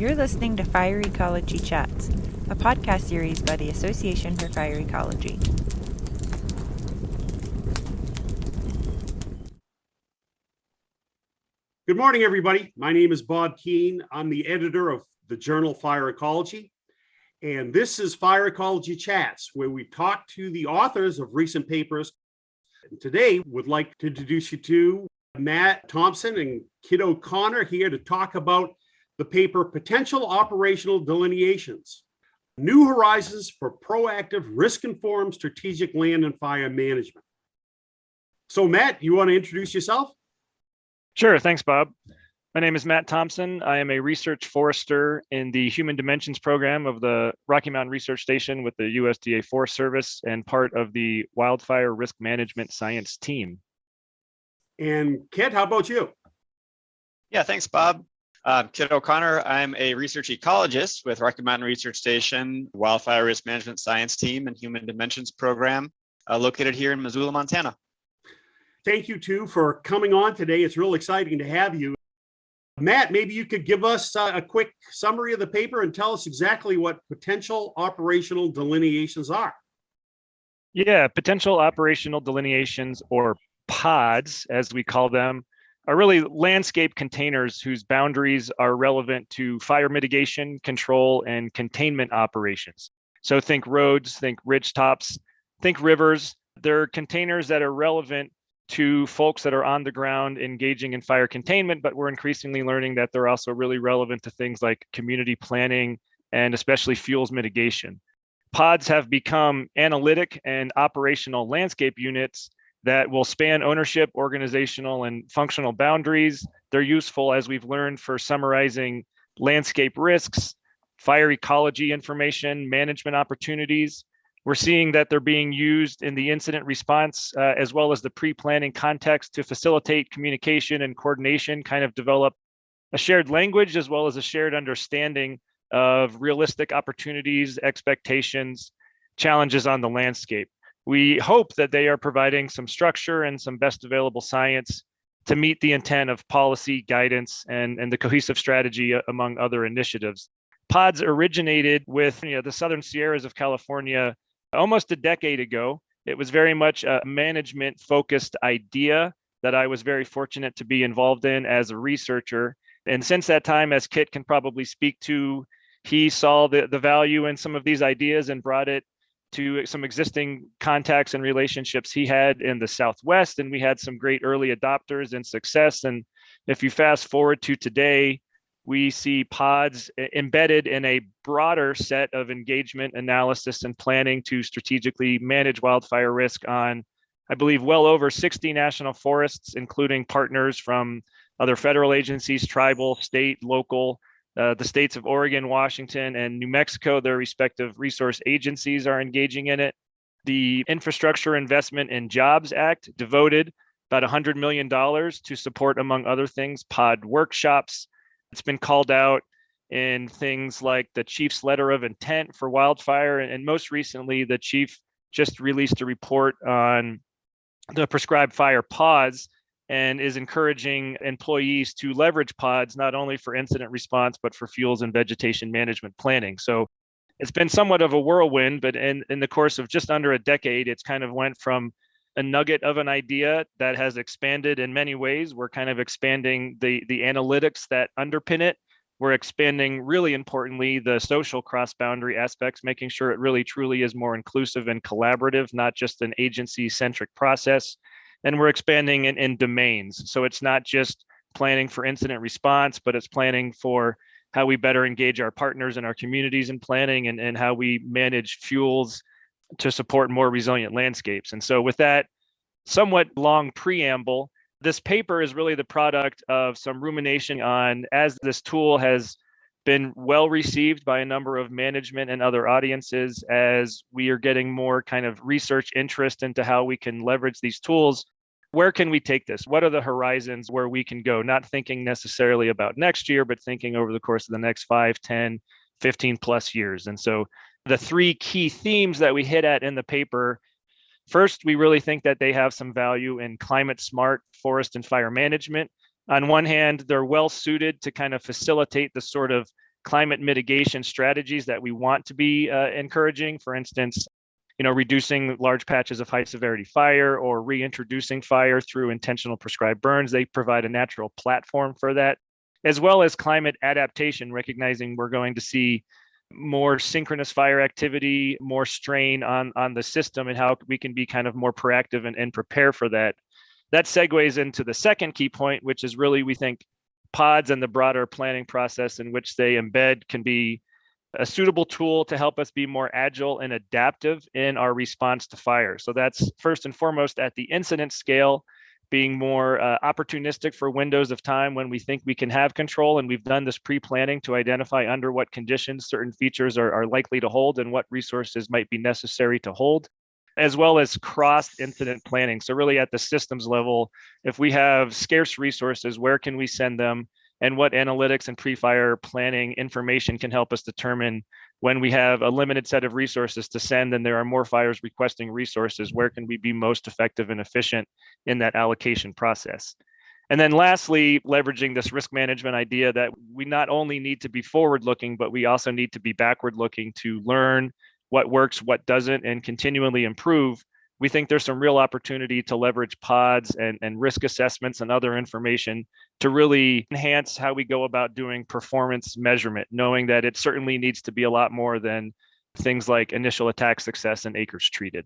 You're listening to Fire Ecology Chats, a podcast series by the Association for Fire Ecology. Good morning, everybody. My name is Bob Keane. I'm the editor of the journal Fire Ecology. And this is Fire Ecology Chats, where we talk to the authors of recent papers. And today, would like to introduce you to Matt Thompson and Kit O'Connor here to talk about the paper Potential Operational Delineations, New Horizons for Proactive Risk-Informed Strategic Land and Fire Management. So Matt, you want to introduce yourself? Sure, thanks, Bob. My name is Matt Thompson. I am a research forester in the Human Dimensions program of the Rocky Mountain Research Station with the USDA Forest Service and part of the Wildfire Risk Management Science team. And Kit, how about you? Yeah, thanks, Bob. Kit O'Connor. I'm a research ecologist with Rocky Mountain Research Station, Wildfire Risk Management Science team and Human Dimensions program located here in Missoula, Montana. Thank you, too, for coming on today. It's real exciting to have you. Matt, maybe you could give us a quick summary of the paper and tell us exactly what potential operational delineations are. Yeah, potential operational delineations, or pods, as we call them, are really landscape containers whose boundaries are relevant to fire mitigation, control, and containment operations. So think roads, think ridge tops, think rivers. They're containers that are relevant to folks that are on the ground engaging in fire containment, but we're increasingly learning that they're also really relevant to things like community planning and especially fuels mitigation. Pods have become analytic and operational landscape units that will span ownership, organizational, and functional boundaries. They're useful, as we've learned, for summarizing landscape risks, fire ecology information, management opportunities. We're seeing that they're being used in the incident response as well as the pre-planning context to facilitate communication and coordination, kind of develop a shared language as well as a shared understanding of realistic opportunities, expectations, challenges on the landscape. We hope that they are providing some structure and some best available science to meet the intent of policy guidance and the cohesive strategy among other initiatives. Pods originated with the Southern Sierras of California almost a decade ago. It was very much a management-focused idea that I was very fortunate to be involved in as a researcher. And since that time, as Kit can probably speak to, he saw the value in some of these ideas and brought it to some existing contacts and relationships he had in the Southwest. And we had some great early adopters and success. And if you fast forward to today, we see pods embedded in a broader set of engagement, analysis, and planning to strategically manage wildfire risk on, I believe, well over 60 national forests, including partners from other federal agencies, tribal, state, local. The states of Oregon, Washington, and New Mexico, their respective resource agencies are engaging in it. The Infrastructure Investment and Jobs Act devoted about $100 million to support, among other things, pod workshops. It's been called out in things like the chief's letter of intent for wildfire. And most recently, the chief just released a report on the prescribed fire pods and is encouraging employees to leverage pods not only for incident response, but for fuels and vegetation management planning. So it's been somewhat of a whirlwind, but in the course of just under a decade, it's kind of went from a nugget of an idea that has expanded in many ways. We're kind of expanding the analytics that underpin it. We're expanding, really importantly, the social cross-boundary aspects, making sure it really truly is more inclusive and collaborative, not just an agency-centric process. And we're expanding in domains. So it's not just planning for incident response, but it's planning for how we better engage our partners and our communities in planning and how we manage fuels to support more resilient landscapes. And so with that somewhat long preamble, this paper is really the product of some rumination on, as this tool has been well received by a number of management and other audiences, as we are getting more kind of research interest into how we can leverage these tools. Where can we take this? What are the horizons where we can go? Not thinking necessarily about next year, but thinking over the course of the next 5, 10, 15 plus years. And so the three key themes that we hit at in the paper, first, we really think that they have some value in climate smart forest and fire management. On one hand, they're well suited to kind of facilitate the sort of climate mitigation strategies that we want to be encouraging. For instance, reducing large patches of high severity fire or reintroducing fire through intentional prescribed burns. They provide a natural platform for that, as well as climate adaptation, recognizing we're going to see more synchronous fire activity, more strain on the system, and how we can be kind of more proactive and prepare for that. That segues into the second key point, which is really, we think, pods and the broader planning process in which they embed can be a suitable tool to help us be more agile and adaptive in our response to fire. So that's first and foremost at the incident scale, being more opportunistic for windows of time when we think we can have control. And we've done this pre-planning to identify under what conditions certain features are likely to hold and what resources might be necessary to hold, as well as cross-incident planning. So really at the systems level, if we have scarce resources, where can we send them? And what analytics and pre-fire planning information can help us determine when we have a limited set of resources to send and there are more fires requesting resources, where can we be most effective and efficient in that allocation process? And then lastly, leveraging this risk management idea that we not only need to be forward-looking, but we also need to be backward-looking to learn what works, what doesn't, and continually improve. We think there's some real opportunity to leverage pods and risk assessments and other information to really enhance how we go about doing performance measurement, knowing that it certainly needs to be a lot more than things like initial attack success and acres treated.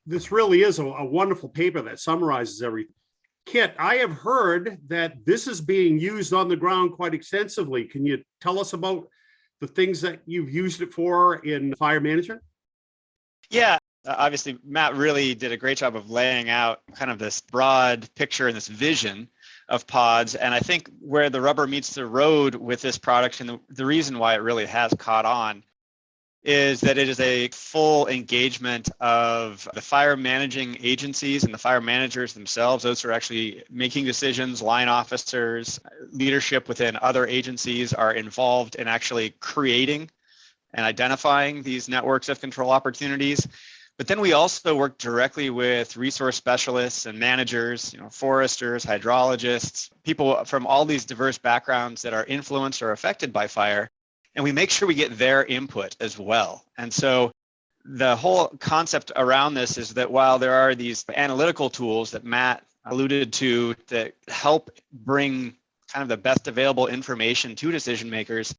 This really is a wonderful paper that summarizes everything. Kit, I have heard that this is being used on the ground quite extensively. Can you tell us about the things that you've used it for in fire management? Yeah. Obviously, Matt really did a great job of laying out kind of this broad picture and this vision of pods. And I think where the rubber meets the road with this product, and the reason why it really has caught on, is that it is a full engagement of the fire managing agencies and the fire managers themselves. Those who are actually making decisions, line officers, leadership within other agencies are involved in actually creating and identifying these networks of control opportunities. But then we also work directly with resource specialists and managers, foresters, hydrologists, people from all these diverse backgrounds that are influenced or affected by fire. And we make sure we get their input as well. And so the whole concept around this is that while there are these analytical tools that Matt alluded to that help bring kind of the best available information to decision makers,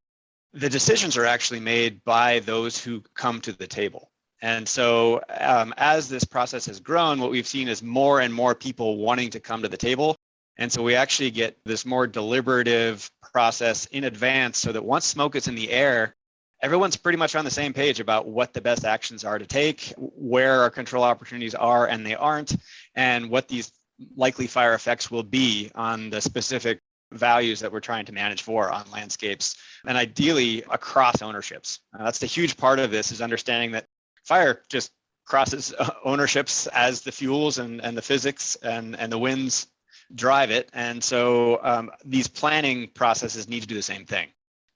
the decisions are actually made by those who come to the table. And so as this process has grown, what we've seen is more and more people wanting to come to the table. And so we actually get this more deliberative process in advance so that once smoke is in the air, everyone's pretty much on the same page about what the best actions are to take, where our control opportunities are and they aren't, and what these likely fire effects will be on the specific values that we're trying to manage for on landscapes, and ideally across ownerships. That's a huge part of this, is understanding that fire just crosses ownerships as the fuels and the physics and the winds drive it. And so these planning processes need to do the same thing.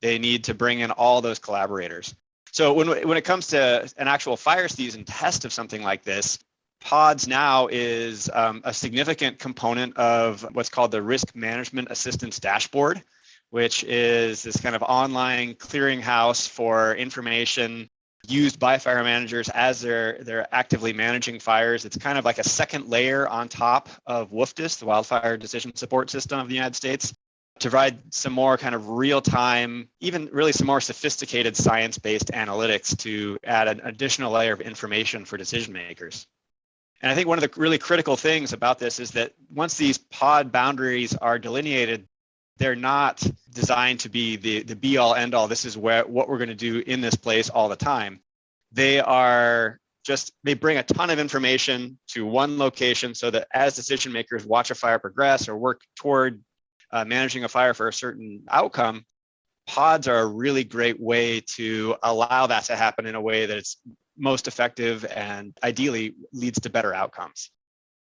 They need to bring in all those collaborators. So when it comes to an actual fire season test of something like this, pods now is a significant component of what's called the Risk Management Assistance Dashboard, which is this kind of online clearinghouse for information used by fire managers as they're actively managing fires. It's kind of like a second layer on top of WFDS, the Wildfire Decision Support System of the United States, to provide some more kind of real-time, even really some more sophisticated science-based analytics to add an additional layer of information for decision makers. And I think one of the really critical things about this is that once these pod boundaries are delineated, they're not designed to be the be all end all. This is what we're going to do in this place all the time. They bring a ton of information to one location so that as decision makers watch a fire progress or work toward managing a fire for a certain outcome, pods are a really great way to allow that to happen in a way that it's most effective and ideally leads to better outcomes.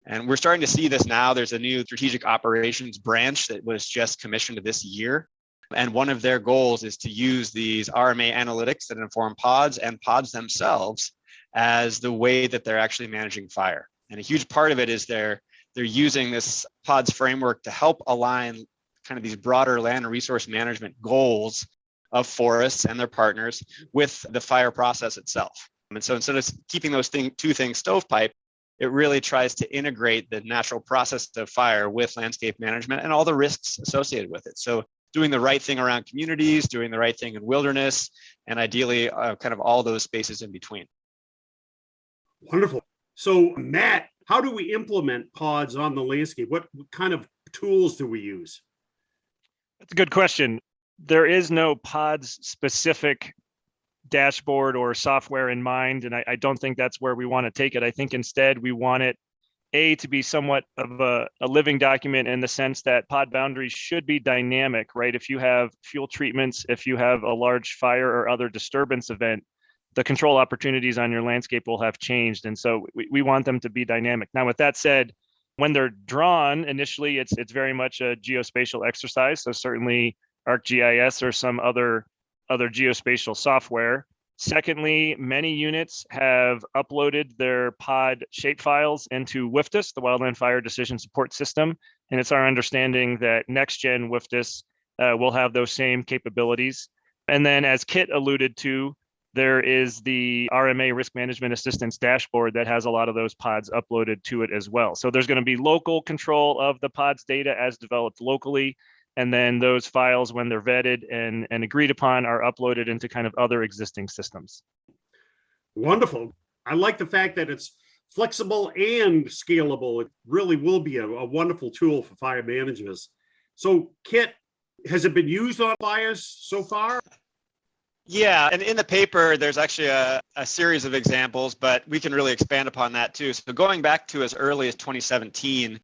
And we're starting to see this now. There's a new strategic operations branch that was just commissioned this year. And one of their goals is to use these RMA analytics that inform pods and pods themselves as the way that they're actually managing fire. And a huge part of it is they're using this pods framework to help align kind of these broader land and resource management goals of forests and their partners with the fire process itself. And so instead of keeping those two things stovepipe, it really tries to integrate the natural process of fire with landscape management and all the risks associated with it. So doing the right thing around communities, doing the right thing in wilderness, and ideally kind of all those spaces in between. Wonderful. So Matt, how do we implement pods on the landscape? What kind of tools do we use? That's a good question. There is no pods specific dashboard or software in mind, and I don't think that's where we want to take it. I think instead we want it to be somewhat of a living document in the sense that pod boundaries should be dynamic, right? If you have fuel treatments, if you have a large fire or other disturbance event, the control opportunities on your landscape will have changed. And so we want them to be dynamic. Now, with that said, when they're drawn initially, it's very much a geospatial exercise. So certainly ArcGIS or some other geospatial software. Secondly, many units have uploaded their pod shapefiles into WFDS, the Wildland Fire Decision Support System. And it's our understanding that next-gen WFDS will have those same capabilities. And then as Kit alluded to, there is the RMA Risk Management Assistance dashboard that has a lot of those pods uploaded to it as well. So there's going to be local control of the pods data as developed locally. And then those files, when they're vetted and agreed upon, are uploaded into kind of other existing systems. Wonderful. I like the fact that it's flexible and scalable. It really will be a wonderful tool for fire managers. So Kit, has it been used on fires so far? Yeah, and in the paper, there's actually a series of examples, but we can really expand upon that too. So going back to as early as 2017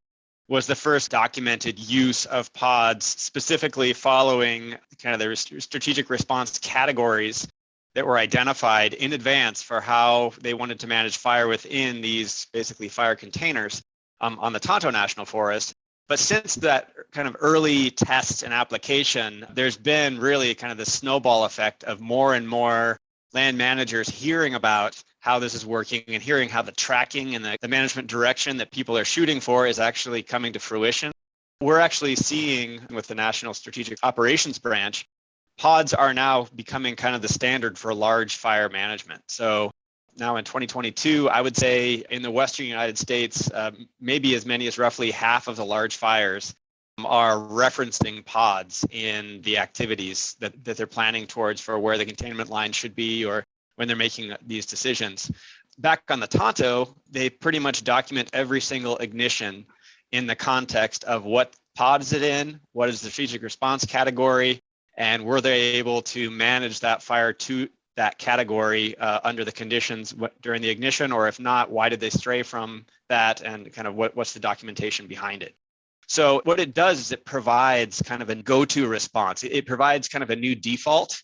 was the first documented use of pods, specifically following kind of the strategic response categories that were identified in advance for how they wanted to manage fire within these basically fire containers on the Tonto National Forest. But since that kind of early test and application, there's been really kind of the snowball effect of more and more land managers hearing about how this is working and hearing how the tracking and the management direction that people are shooting for is actually coming to fruition. We're actually seeing with the National Strategic Operations Branch, pods are now becoming kind of the standard for large fire management. So now in 2022, I would say in the Western United States, maybe as many as roughly half of the large fires are referencing pods in the activities that they're planning towards for where the containment line should be or when they're making these decisions. Back on the Tonto, they pretty much document every single ignition in the context of what pod is it in, what is the strategic response category, and were they able to manage that fire to that category under the conditions during the ignition, or if not, why did they stray from that, and kind of what's the documentation behind it. So what it does is it provides kind of a go-to response. It provides kind of a new default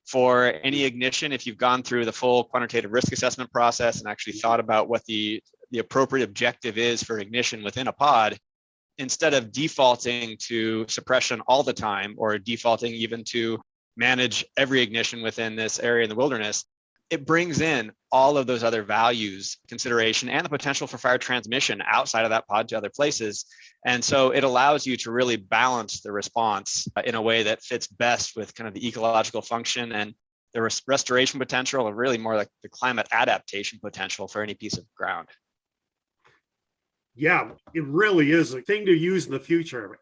for any ignition if you've gone through the full quantitative risk assessment process and actually thought about what the appropriate objective is for ignition within a pod. Instead of defaulting to suppression all the time or defaulting even to manage every ignition within this area in the wilderness, it brings in all of those other values, consideration, and the potential for fire transmission outside of that pod to other places. And so it allows you to really balance the response in a way that fits best with kind of the ecological function and the restoration potential, and really more like the climate adaptation potential for any piece of ground. Yeah, it really is a thing to use in the future.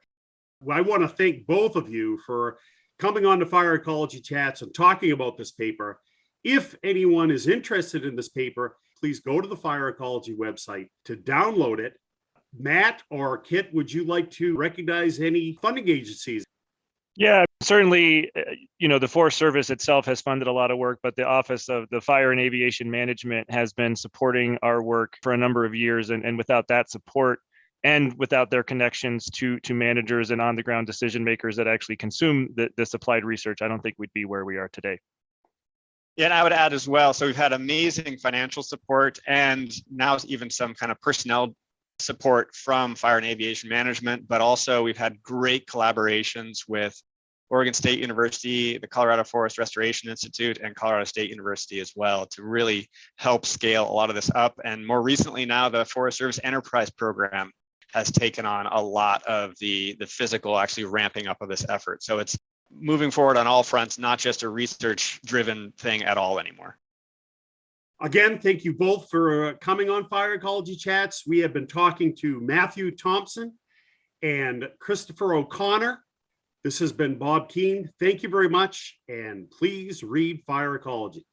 I want to thank both of you for coming on to Fire Ecology Chats and talking about this paper. If anyone is interested in this paper, please go to the Fire Ecology website to download it. Matt or Kit, would you like to recognize any funding agencies? Yeah, certainly, the Forest Service itself has funded a lot of work, but the Office of the Fire and Aviation Management has been supporting our work for a number of years. And without that support and without their connections to managers and on-the-ground decision makers that actually consume this applied research, I don't think we'd be where we are today. Yeah, and I would add as well, so we've had amazing financial support and now even some kind of personnel support from Fire and Aviation Management, but also we've had great collaborations with Oregon State University, the Colorado Forest Restoration Institute, and Colorado State University as well to really help scale a lot of this up. And more recently now, the Forest Service Enterprise Program has taken on a lot of the physical actually ramping up of this effort. So it's moving forward on all fronts, not just a research-driven thing at all anymore. Again, thank you both for coming on Fire Ecology Chats. We have been talking to Matthew Thompson and Christopher O'Connor. This has been Bob Keane. Thank you very much, and please read Fire Ecology.